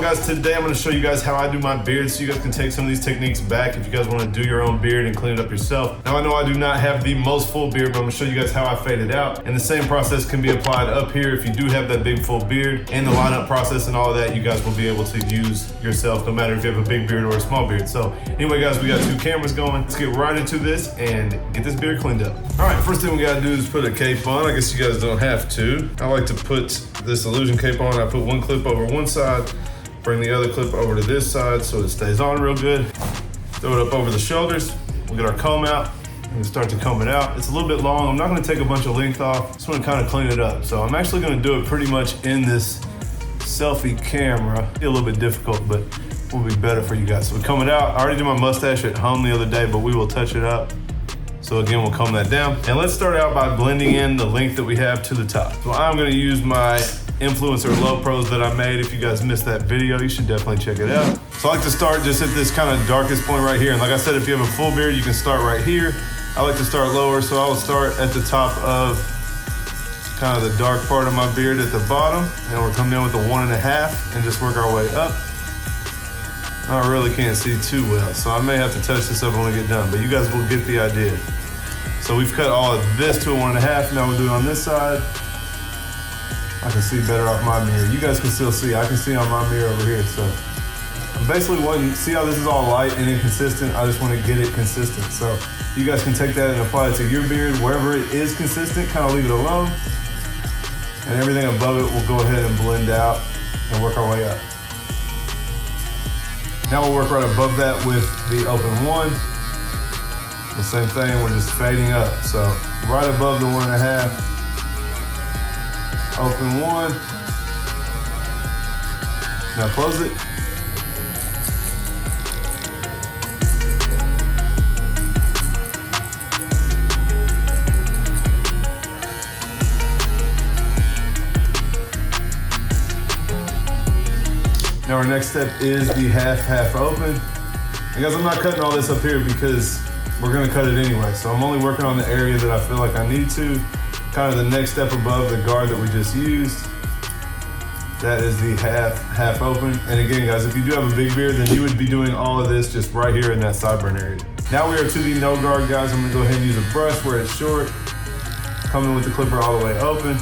on, guys? Today I'm going to show you guys how I do my beard so you guys can take some of these techniques back if you guys want to do your own beard and clean it up yourself. Now I know I do not have the most full beard, but I'm going to show you guys how I fade it out. And the same process can be applied up here if you do have that big full beard. And the lineup process and all of that you guys will be able to use yourself no matter if you have a big beard or a small beard. So anyway, guys, we got 2 cameras going. Let's get right into this and get this beard cleaned up. All right, first thing we got to do is put a cape on. I guess you guys don't have to. I like to put this illusion cape on. I put one clip over one side, bring the other clip over to this side so it stays on real good. Throw it up over the shoulders. We'll get our comb out and start to comb it out. It's a little bit long. I'm not going to take a bunch of length off. Just want to kind of clean it up. So I'm actually going to do it pretty much in this selfie camera. Be a little bit difficult, but will be better for you guys. So we comb it out. I already did my mustache at home the other day, but we will touch it up. So again, we'll comb that down. And let's start out by blending in the length that we have to the top. So I'm gonna use my Influencer Low Pros that I made. If you guys missed that video, you should definitely check it out. So I like to start just at this kind of darkest point right here. And like I said, if you have a full beard, you can start right here. I like to start lower, so I will start at the top of kind of the dark part of my beard at the bottom. And we'll come in with the 1.5 and just work our way up. I really can't see too well, so I may have to touch this up when we get done, but you guys will get the idea. So we've cut all of this to a 1.5. Now we'll do it on this side. I can see better off my mirror. You guys can still see. I can see on my mirror over here. So I'm basically wanting, see how this is all light and inconsistent? I just want to get it consistent. So you guys can take that and apply it to your beard. Wherever it is consistent, kind of leave it alone. And everything above it will go ahead and blend out and work our way up. Now we'll work right above that with the open one. The same thing, we're just fading up. So right above the 1.5, open one. Now close it. Now our next step is the half open. And guys, I'm not cutting all this up here because we're gonna cut it anyway. So I'm only working on the area that I feel like I need to. Kind of the next step above the guard that we just used. That is the half open. And again, guys, if you do have a big beard, then you would be doing all of this just right here in that sideburn area. Now we are to the no guard, guys. I'm gonna go ahead and use a brush where it's short. Come in with the clipper all the way open.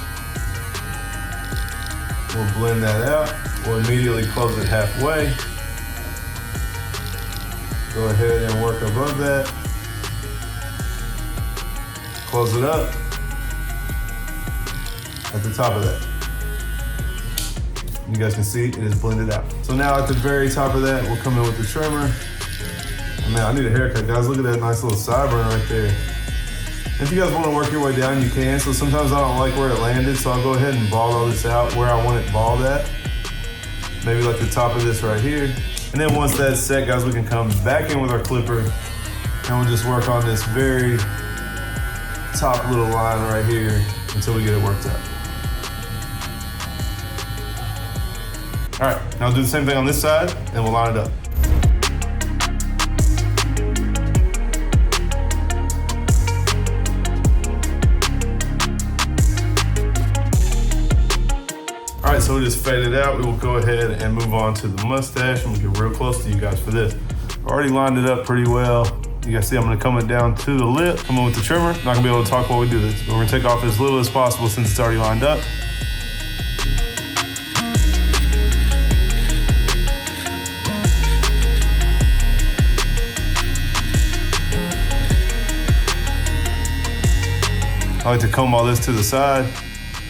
We'll blend that out. We'll immediately close it halfway. Go ahead and work above that. Close it up at the top of that. You guys can see it is blended out. So now at the very top of that, we'll come in with the trimmer. Oh, man, I need a haircut, guys. Look at that nice little sideburn right there. If you guys want to work your way down, you can. So sometimes I don't like where it landed, so I'll go ahead and ball all this out where I want it balled at. Maybe like the top of this right here. And then once that's set, guys, we can come back in with our clipper and we'll just work on this very top little line right here until we get it worked out. All right, now I'll do the same thing on this side and we'll line it up. All right, so we just fade it out. We will go ahead and move on to the mustache and we'll get real close to you guys for this. I've already lined it up pretty well. You guys see I'm gonna come it down to the lip, come in with the trimmer. Not gonna be able to talk while we do this. We're gonna take off as little as possible since it's already lined up. I like to comb all this to the side.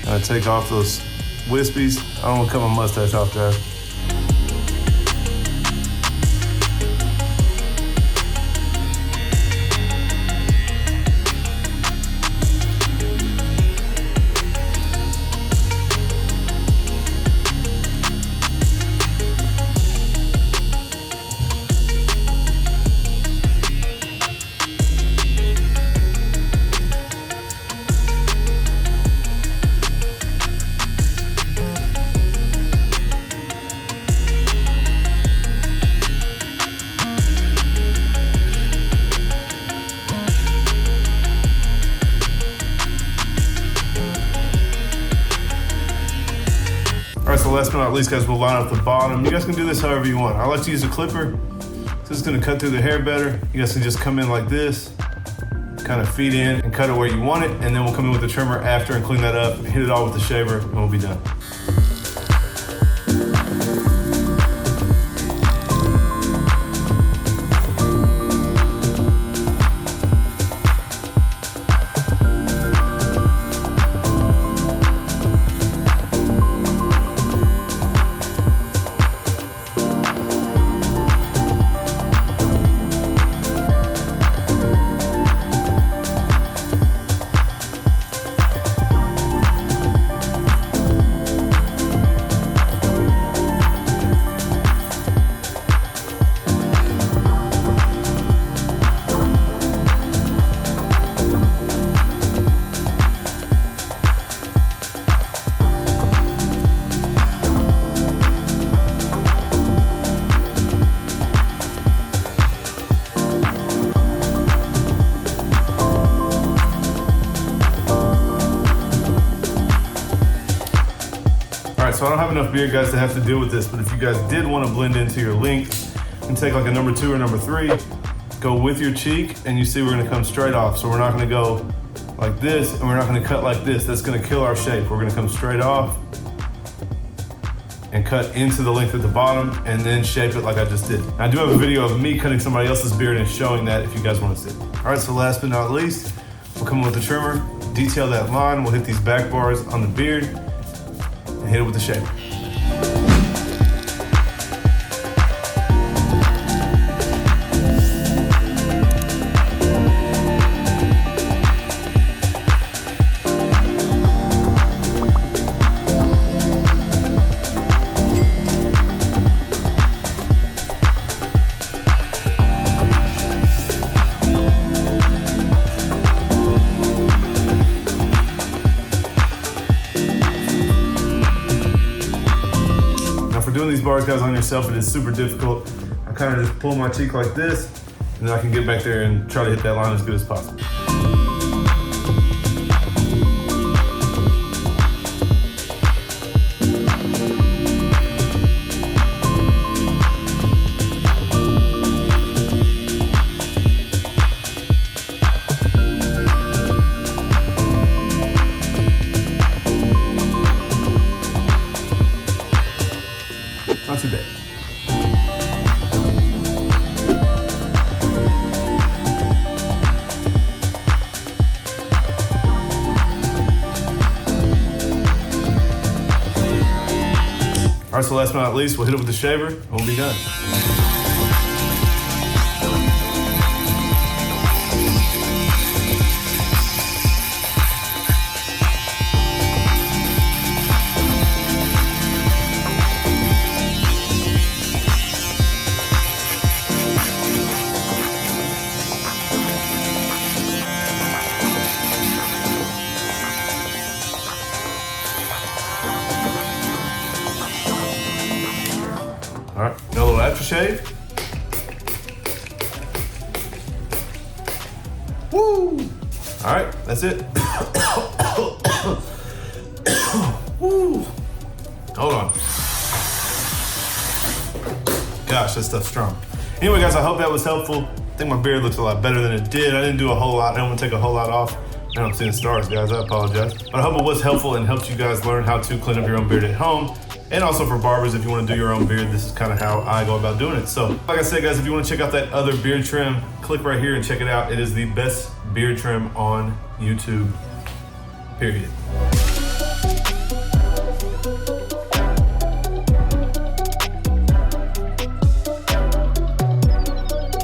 I take off those wispies. I don't want to cut my mustache off, guys. last but not least, guys, we'll line up the bottom. You guys can do this however you want. I like to use a clipper. So it's gonna cut through the hair better. You guys can just come in like this, kind of feed in and cut it where you want it, and then we'll come in with the trimmer after and clean that up, hit it all with the shaver, and we'll be done. So I don't have enough beard, guys, to have to deal with this, but if you guys did want to blend into your length and take like a number 2 or number 3, go with your cheek, and you see we're gonna come straight off. So we're not gonna go like this, and we're not gonna cut like this. That's gonna kill our shape. We're gonna come straight off and cut into the length at the bottom and then shape it like I just did. I do have a video of me cutting somebody else's beard and showing that if you guys want to see. All right, so last but not least, we'll come in with the trimmer, detail that line. We'll hit these back bars on the beard, and hit it with the shaver. Doing these bars, guys, on yourself, it is super difficult. I kind of just pull my cheek like this, and then I can get back there and try to hit that line as good as possible. Not too bad. All right, so last but not least, we'll hit it with the shaver and we'll be done. All right, got a little aftershave. Woo! All right, that's it. Woo! Hold on. Gosh, that stuff's strong. Anyway, guys, I hope that was helpful. I think my beard looks a lot better than it did. I didn't do a whole lot. I don't want to take a whole lot off. Now I'm seeing stars, guys. I apologize. But I hope it was helpful and helped you guys learn how to clean up your own beard at home. And also for barbers, if you want to do your own beard, this is kind of how I go about doing it. So, like I said, guys, if you want to check out that other beard trim, click right here and check it out. It is the best beard trim on YouTube, period.